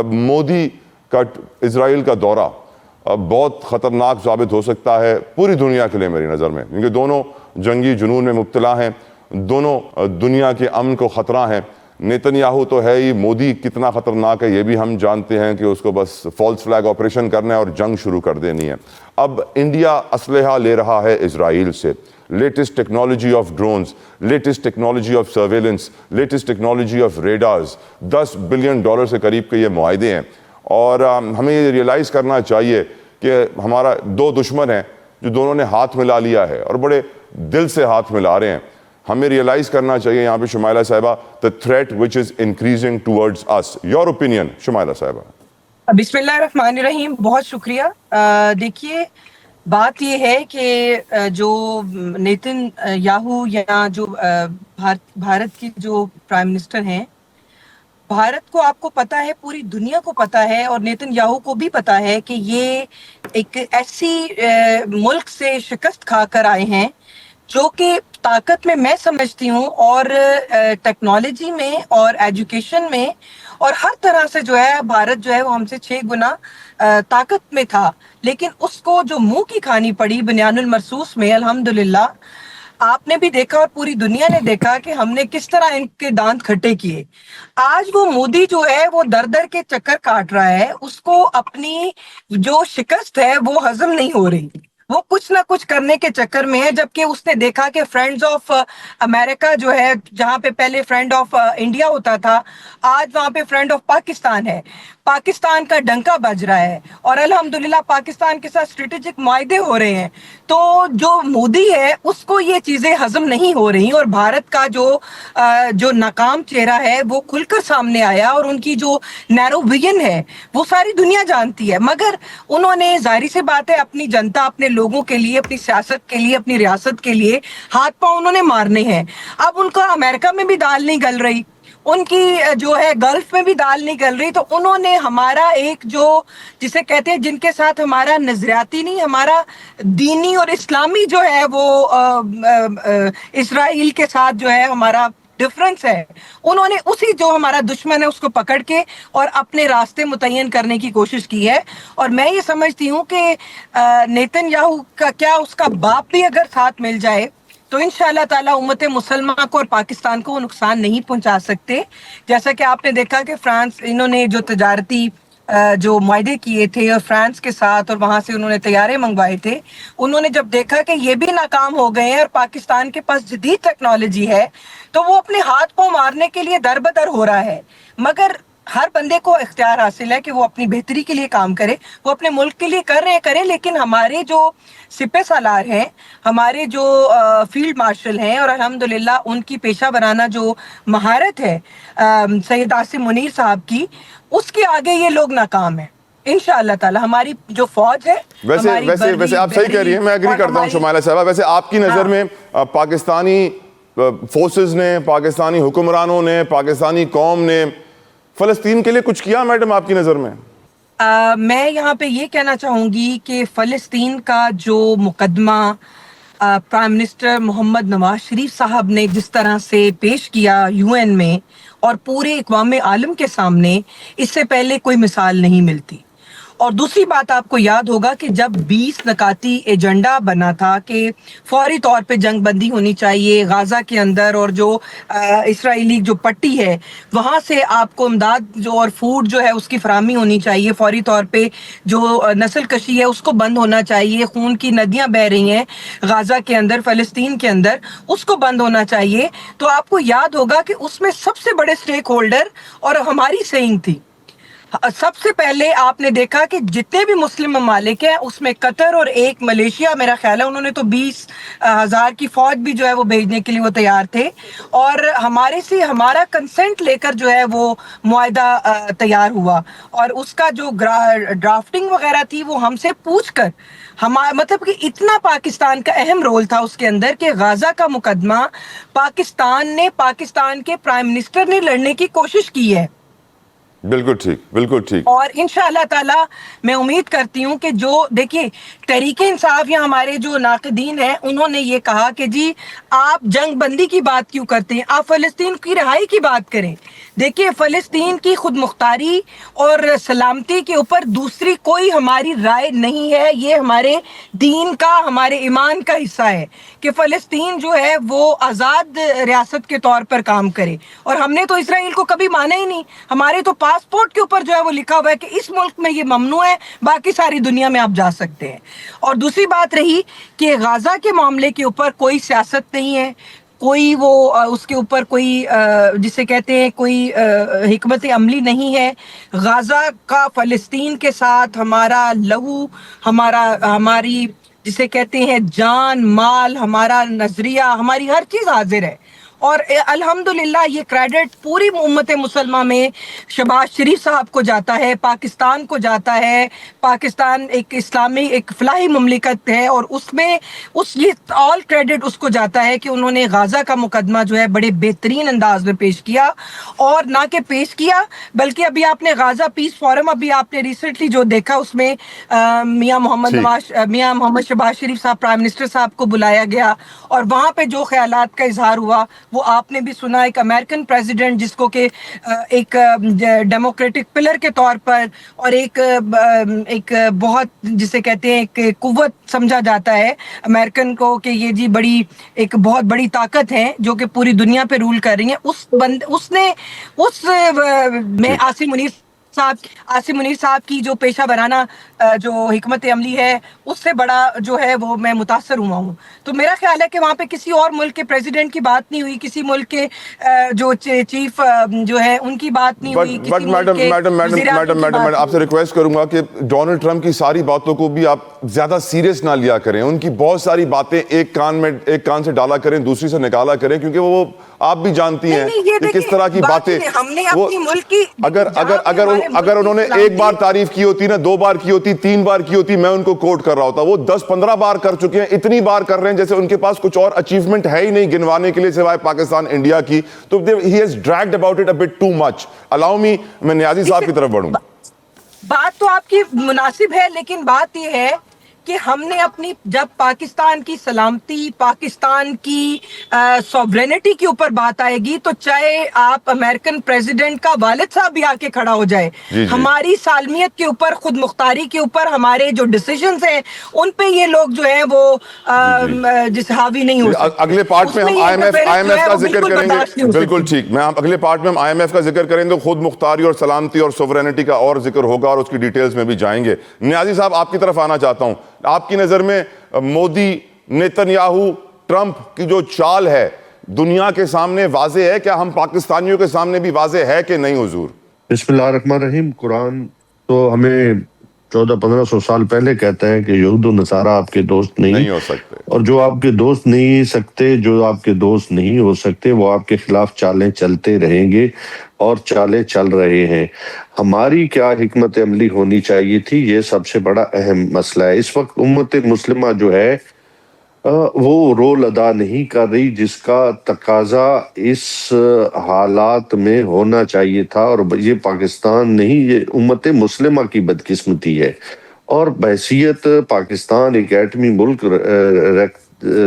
مودی کا اسرائیل کا دورہ بہت خطرناک ثابت ہو سکتا ہے پوری دنیا کے لیے میری نظر میں، کیونکہ دونوں جنگی جنون میں مبتلا ہیں، دونوں دنیا کے امن کو خطرہ ہیں۔ نیتن یاہو تو ہے ہی، مودی کتنا خطرناک ہے یہ بھی ہم جانتے ہیں کہ اس کو بس فالس فلیگ آپریشن کرنا ہے اور جنگ شروع کر دینی ہے۔ اب انڈیا اسلحہ لے رہا ہے اسرائیل سے، latest technology of drones, latest technology of surveillance, latest technology of radars, $10 billion سے قریب کے یہ معاہدے ہیں، اور ہمیں یہ ریئلائز کرنا چاہیے کہ ہمارا دو دشمن ہیں جو دونوں نے ہاتھ ملا لیا ہے اور بڑے دل سے ہاتھ ملا رہے ہیں۔ ہمیں ریئلائز کرنا چاہیے یہاں پہ شمائلہ صاحبہ the threat which is increasing towards us. Your opinion Shumaila صاحبہ۔ بسم اللہ الرحمن الرحیم، بہت شکریہ۔ دیکھیے بات یہ ہے کہ جو نیتن یاہو یا جو بھارت کی جو پرائم منسٹر ہیں، بھارت کو آپ کو پتا ہے، پوری دنیا کو پتا ہے، اور نیتن یاہو کو بھی پتا ہے کہ یہ ایک ایسی ملک سے شکست کھا کر آئے ہیں جو کہ طاقت میں سمجھتی ہوں، اور ٹیکنالوجی میں اور ایجوکیشن میں اور ہر طرح سے جو ہے بھارت جو ہے وہ ہم سے 6 گنا طاقت میں تھا، لیکن اس کو جو منہ کی کھانی پڑی بنیان المرصوص میں، الحمدللہ آپ نے بھی دیکھا اور پوری دنیا نے دیکھا کہ ہم نے کس طرح ان کے دانت کھٹے کیے۔ آج وہ مودی جو ہے وہ در در کے چکر کاٹ رہا ہے، اس کو اپنی جو شکست ہے وہ ہضم نہیں ہو رہی، وہ کچھ نہ کچھ کرنے کے چکر میں ہے، جبکہ اس نے دیکھا کہ فرینڈز آف امریکہ جو ہے، جہاں پہ پہلے فرینڈ آف انڈیا ہوتا تھا، آج وہاں پہ فرینڈ آف پاکستان ہے، پاکستان کا ڈنکا بج رہا ہے، اور الحمدللہ پاکستان کے ساتھ اسٹریٹجک معاہدے ہو رہے ہیں۔ تو جو مودی ہے اس کو یہ چیزیں ہضم نہیں ہو رہی، اور بھارت کا جو ناکام چہرہ ہے وہ کھل کر سامنے آیا، اور ان کی جو نیرو ویژن ہے وہ ساری دنیا جانتی ہے، مگر انہوں نے ظاہری سی بات ہے اپنی جنتا، اپنے لوگوں کے لیے، اپنی سیاست کے لیے، اپنی ریاست کے لیے ہاتھ پاؤں انہوں نے مارنے ہیں۔ اب ان کا امریکہ میں بھی دال نہیں گل رہی، ان کی جو ہے گلف میں بھی دال نہیں گل رہی، تو انہوں نے ہمارا ایک جو جسے کہتے ہیں جن کے ساتھ ہمارا نظریاتی نہیں، ہمارا دینی اور اسلامی جو ہے وہ اسرائیل کے ساتھ جو ہے ہمارا ڈفرنس ہے، انہوں نے اسی جو ہمارا دشمن ہے اس کو پکڑ کے اور اپنے راستے متعین کرنے کی کوشش کی ہے۔ اور میں یہ سمجھتی ہوں کہ نیتن یاہو کا کیا، اس کا باپ بھی اگر ساتھ مل جائے تو انشاءاللہ تعالی امت مسلمہ کو اور پاکستان کو وہ نقصان نہیں پہنچا سکتے۔ جیسا کہ آپ نے دیکھا کہ فرانس، انہوں نے جو تجارتی جو معاہدے کیے تھے اور فرانس کے ساتھ، اور وہاں سے انہوں نے طیارے منگوائے تھے، انہوں نے جب دیکھا کہ یہ بھی ناکام ہو گئے ہیں اور پاکستان کے پاس جدید ٹیکنالوجی ہے، تو وہ اپنے ہاتھ پاؤں مارنے کے لیے در بدر ہو رہا ہے۔ مگر ہر بندے کو اختیار حاصل ہے کہ وہ اپنی بہتری کے لیے کام کرے، وہ اپنے ملک کے لیے کر رہے ہیں کریں، لیکن ہمارے جو سپہ سالار ہیں، ہمارے جو فیلڈ مارشل ہیں، اور الحمدللہ ان کی پیشہ ورانہ جو مہارت ہے سید عاصم منیر صاحب کی، اس کے آگے یہ لوگ ناکام ہیں۔ انشاءاللہ تعالی ہماری جو فوج ہے، ویسے آپ صحیح کہہ رہی ہیں، میں ایگری کرتا ہوں شمائلہ صاحبہ۔ ویسے آپ کی نظر میں پاکستانی فورسز نے، پاکستانی حکمرانوں نے، پاکستانی قوم نے فلسطین کے لیے کچھ کیا میڈم آپ کی نظر میں؟ میں یہاں پہ یہ کہنا چاہوں گی کہ فلسطین کا جو مقدمہ پرائم منسٹر محمد نواز شریف صاحب نے جس طرح سے پیش کیا UN میں اور پورے اقوام عالم کے سامنے، اس سے پہلے کوئی مثال نہیں ملتی۔ اور دوسری بات آپ کو یاد ہوگا کہ جب 20 نکاتی ایجنڈا بنا تھا کہ فوری طور پہ جنگ بندی ہونی چاہیے غازہ کے اندر، اور جو اسرائیلی جو پٹی ہے وہاں سے آپ کو امداد جو اور فوڈ جو ہے اس کی فراہمی ہونی چاہیے فوری طور پہ، جو نسل کشی ہے اس کو بند ہونا چاہیے، خون کی ندیاں بہہ رہی ہیں غازہ کے اندر، فلسطین کے اندر، اس کو بند ہونا چاہیے۔ تو آپ کو یاد ہوگا کہ اس میں سب سے بڑے سٹیک ہولڈر اور ہماری سینگ تھی۔ سب سے پہلے آپ نے دیکھا کہ جتنے بھی مسلم ممالک ہیں اس میں قطر اور ایک ملیشیا میرا خیال ہے، انہوں نے تو 20,000 کی فوج بھی جو ہے وہ بھیجنے کے لیے وہ تیار تھے، اور ہمارے سے ہمارا کنسنٹ لے کر جو ہے وہ معاہدہ تیار ہوا، اور اس کا جو ڈرافٹنگ وغیرہ تھی وہ ہم سے پوچھ کر، مطلب کہ اتنا پاکستان کا اہم رول تھا اس کے اندر کہ غازہ کا مقدمہ پاکستان نے، پاکستان کے پرائم منسٹر نے لڑنے کی کوشش کی ہے۔ بالکل ٹھیک، بالکل ٹھیک. اور انشاءاللہ تعالی میں امید کرتی ہوں کہ جو دیکھیے تحریک انصاف یا ہمارے جو ناقدین ہیں انہوں نے یہ کہا کہ جی آپ جنگ بندی کی بات کیوں کرتے ہیں, آپ فلسطین کی رہائی کی بات کریں. دیکھیے فلسطین کی خود مختاری اور سلامتی کے اوپر دوسری کوئی ہماری رائے نہیں ہے. یہ ہمارے دین کا, ہمارے ایمان کا حصہ ہے کہ فلسطین جو ہے وہ آزاد ریاست کے طور پر کام کرے. اور ہم نے تو اسرائیل کو کبھی مانا ہی نہیں. ہمارے تو پاسپورٹ کے اوپر جو ہے وہ لکھا ہوا ہے کہ اس ملک میں یہ ممنوع ہے, باقی ساری دنیا میں آپ جا سکتے ہیں. اور دوسری بات رہی کہ غزہ کے معاملے کے اوپر کوئی سیاست نہیں ہے, کوئی وہ اس کے اوپر کوئی جسے کہتے ہیں کوئی حکمت عملی نہیں ہے. غزہ کا فلسطین کے ساتھ ہمارا لہو, ہماری جسے کہتے ہیں جان مال, ہمارا نظریہ, ہماری ہر چیز حاضر ہے. اور الحمدللہ یہ کریڈٹ پوری امت مسلمہ میں شہباز شریف صاحب کو جاتا ہے, پاکستان کو جاتا ہے. پاکستان ایک اسلامی ایک فلاحی مملکت ہے اور اس میں یہ آل کریڈٹ اس کو جاتا ہے کہ انہوں نے غزہ کا مقدمہ جو ہے بڑے بہترین انداز میں پیش کیا. اور نہ کہ پیش کیا بلکہ ابھی آپ نے غزہ پیس فورم ابھی آپ نے ریسنٹلی جو دیکھا اس میں میاں محمد شہباز شریف صاحب پرائم منسٹر صاحب کو بلایا گیا اور وہاں پہ جو خیالات کا اظہار ہوا وہ آپ نے بھی سنا. ایک امریکن پریزیڈنٹ جس کو کہ ایک ڈیموکریٹک پلر کے طور پر اور ایک بہت جسے کہتے ہیں ایک قوت سمجھا جاتا ہے امریکن کو کہ یہ جی بڑی ایک بہت بڑی طاقت ہے جو کہ پوری دنیا پہ رول کر رہی ہیں, اس میں عاصم منیر صاحب کی جو پیشہ ورانہ جو حکمت عملی ہے اس سے بڑا جو ہے وہ میں متاثر ہوا ہوں. تو میرا خیال ہے کہ وہاں پہ کسی اور ملک کے پریزیڈنٹ کی بات نہیں ہوئی, کسی ملک کے جو چیف جو ہے ان کی بات نہیں ہوئی, بٹ میڈم آپ سے ریکویسٹ کروں گا کہ ڈونلڈ ٹرمپ کی ساری باتوں کو بھی آپ زیادہ سیریس نہ لیا کریں. ان کی بہت ساری باتیں ایک کان سے ڈالا کریں, دوسری سے نکالا کریں, کیونکہ وہ آپ بھی جانتی ہیں کہ کس طرح کی باتیں ہم نے اپنی ملک کی اگر انہوں نے ایک بار تعریف کی ہوتی نا, 2 بار کی ہوتی, 3 بار کی ہوتی, میں ان کو کوٹ کر رہا ہوتا. وہ 10-15 بار کر چکے ہیں, اتنی بار کر رہے ہیں جیسے ان کے پاس کچھ اور اچیومنٹ ہے ہی نہیں گنوانے کے لیے سوائے پاکستان انڈیا کی. تو he has dragged about it a bit too much. allow me میں نیازی صاحب کی طرف بڑھوں. بات تو آپ کی مناسب ہے لیکن بات یہ ہے کہ ہم نے اپنی جب پاکستان کی سلامتی, پاکستان کی سوورینٹی کے اوپر بات آئے گی تو چاہے آپ امریکن پریزیڈنٹ کا والد صاحب بھی آ کے کھڑا ہو جائے, ہماری سالمیت کے اوپر, خود مختاری کے اوپر ہمارے جو ڈیسیژنز ہیں ان پہ یہ لوگ جو ہیں وہ جس حاوی نہیں ہو سکتے. اگلے پارٹ میں ہم آئی ایم ایف کا ذکر کریں گے. بالکل ٹھیک, میں اگلے پارٹ میں ہم آئی ایم ایف کا ذکر کریں گے, خود مختاری اور سلامتی اور سوورینٹی کا اور ذکر ہوگا اور اس کی ڈیٹیلز میں بھی جائیں گے. نیازی صاحب آپ کی طرف آنا چاہتا ہوں. آپ کی نظر میں مودی, نیتن یاہو, ٹرمپ کی جو چال ہے دنیا کے سامنے واضح ہے, کیا ہم پاکستانیوں کے سامنے بھی واضح ہے کہ نہیں حضور؟ بسم اللہ الرحمن الرحیم. قرآن تو ہمیں 1400-1500 سال پہلے کہتا ہے کہ یہود و نصارہ آپ کے دوست نہیں ہو سکتے, اور جو آپ کے دوست نہیں سکتے, جو آپ کے دوست نہیں ہو سکتے, وہ آپ کے خلاف چالیں چلتے رہیں گے اور چالیں چل رہے ہیں. ہماری کیا حکمت عملی ہونی چاہیے تھی, یہ سب سے بڑا اہم مسئلہ ہے. اس وقت امت مسلمہ جو ہے وہ رول ادا نہیں کر رہی جس کا تقاضا اس حالات میں ہونا چاہیے تھا, اور یہ پاکستان نہیں, یہ امت مسلمہ کی بدقسمتی ہے. اور بحیثیت پاکستان ایک ایٹمی ملک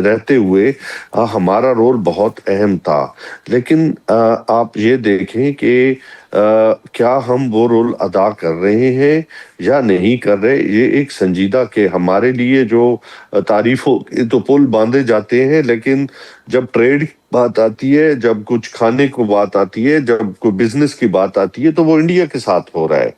رہتے ہوئے ہمارا رول بہت اہم تھا, لیکن آپ یہ دیکھیں کہ کیا ہم وہ رول ادا کر رہے ہیں یا نہیں کر رہے. یہ ایک سنجیدہ کہ ہمارے لیے جو تعریفوں تو پل باندھے جاتے ہیں, لیکن جب ٹریڈ کی بات آتی ہے, جب کچھ کھانے کو بات آتی ہے, جب کوئی بزنس کی بات آتی ہے تو وہ انڈیا کے ساتھ ہو رہا ہے.